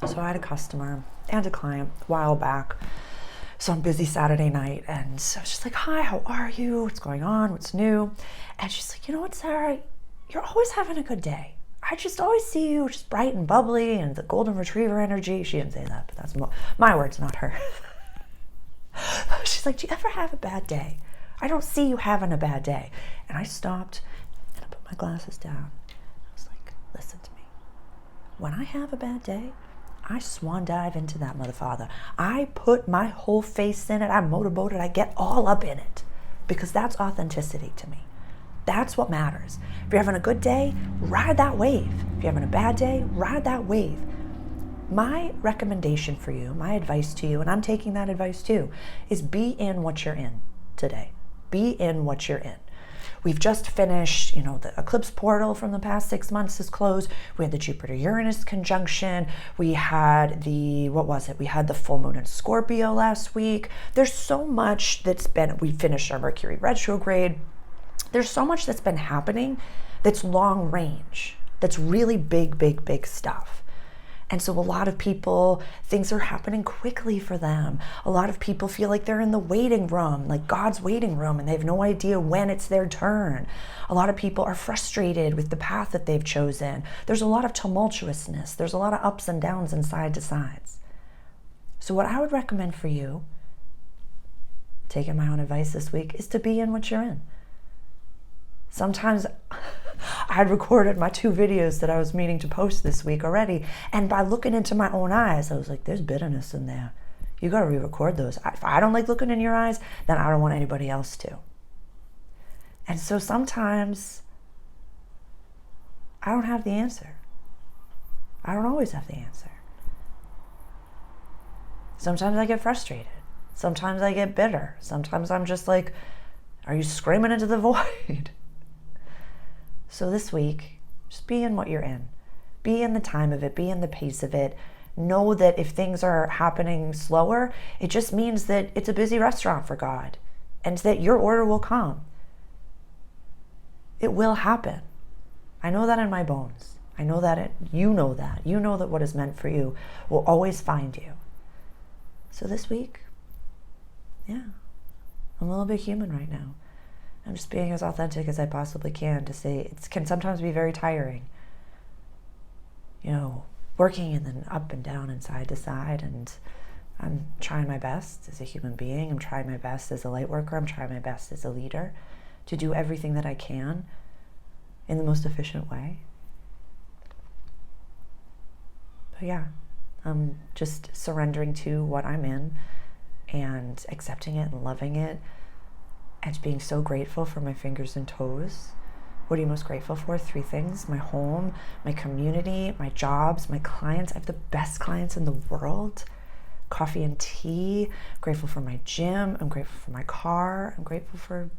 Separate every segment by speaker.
Speaker 1: So I had a customer and a client a while back. So I'm busy Saturday night, and so I was just like, hi, how are you? What's going on? What's new? And she's like, you know what, Sarah? You're always having a good day. I just always see you just bright and bubbly and the golden retriever energy. She didn't say that, but that's my words, not her. She's like, do you ever have a bad day? I don't see you having a bad day. And I stopped and I put my glasses down. I was like, listen to me. When I have a bad day, I swan dive into that motherfather. I put my whole face in it. I motorboat it. I get all up in it because that's authenticity to me. That's what matters. If you're having a good day, ride that wave. If you're having a bad day, ride that wave. My recommendation for you, my advice to you, and I'm taking that advice too, is be in what you're in today. Be in what you're in. We've just finished, the eclipse portal from the past 6 months is closed. We had the Jupiter-Uranus conjunction. We had we had the full moon in Scorpio last week. There's so much we finished our Mercury retrograde. There's so much that's been happening that's long range, that's really big, big, big stuff. And so a lot of people, things are happening quickly for them. A lot of people feel like they're in the waiting room, like God's waiting room, and they have no idea when it's their turn. A lot of people are frustrated with the path that they've chosen. There's a lot of tumultuousness. There's a lot of ups and downs and side to sides. So what I would recommend for you, taking my own advice this week, is to be in what you're in. Sometimes I had recorded my 2 videos that I was meaning to post this week already, and by looking into my own eyes, I was like, there's bitterness in there. You got to re-record those. If I don't like looking in your eyes, then I don't want anybody else to. And so sometimes I don't have the answer. I don't always have the answer. Sometimes I get frustrated. Sometimes I get bitter. Sometimes I'm just like, are you screaming into the void? So this week, just be in what you're in. Be in the time of it. Be in the pace of it. Know that if things are happening slower, it just means that it's a busy restaurant for God, and that your order will come. It will happen. I know that in my bones. I know that you know that. You know that what is meant for you will always find you. So this week, I'm a little bit human right now. I'm just being as authentic as I possibly can to say it can sometimes be very tiring. Working and then up and down and side to side, and I'm trying my best as a human being. I'm trying my best as a light worker. I'm trying my best as a leader to do everything that I can in the most efficient way. But I'm just surrendering to what I'm in and accepting it and loving it. And being so grateful for my fingers and toes. What are you most grateful for? 3 things: my home, my community, my jobs, my clients. I have the best clients in the world. Coffee and tea. I'm grateful for my gym. I'm grateful for my car. I'm grateful for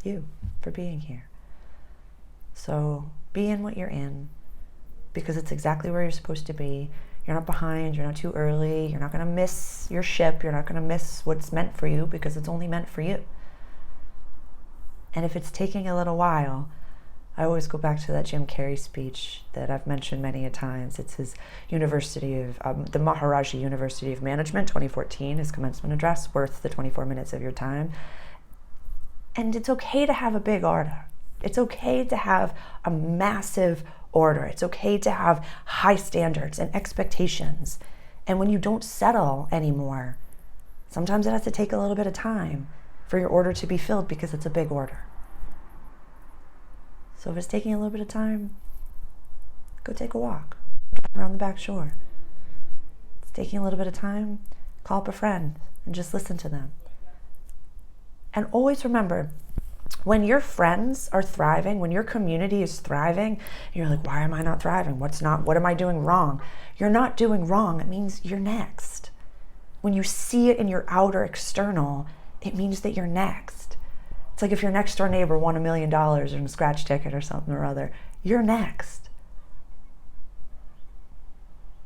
Speaker 1: you, for being here. So be in what you're in, because it's exactly where you're supposed to be. You're not behind. You're not too early. You're not going to miss your ship. You're not going to miss what's meant for you, because it's only meant for you. And if it's taking a little while, I always go back to that Jim Carrey speech that I've mentioned many a times. It's his the Maharaji University of Management, 2014, his commencement address, worth the 24 minutes of your time. And it's okay to have a big order. It's okay to have a massive order. It's okay to have high standards and expectations. And when you don't settle anymore, sometimes it has to take a little bit of time for your order to be filled, because it's a big order. So if it's taking a little bit of time, go take a walk, drive around the back shore. It's taking a little bit of time, call up a friend and just listen to them. And always remember, when your friends are thriving, when your community is thriving, you're like, why am I not thriving? What am I doing wrong? You're not doing wrong. It means you're next. When you see it in your outer external, it means that you're next. It's like if your next door neighbor won $1 million in a scratch ticket or something or other, you're next.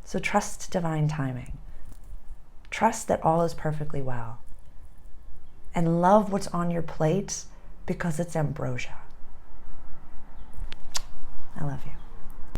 Speaker 1: So trust divine timing. Trust that all is perfectly well. And love what's on your plate, because it's ambrosia. I love you.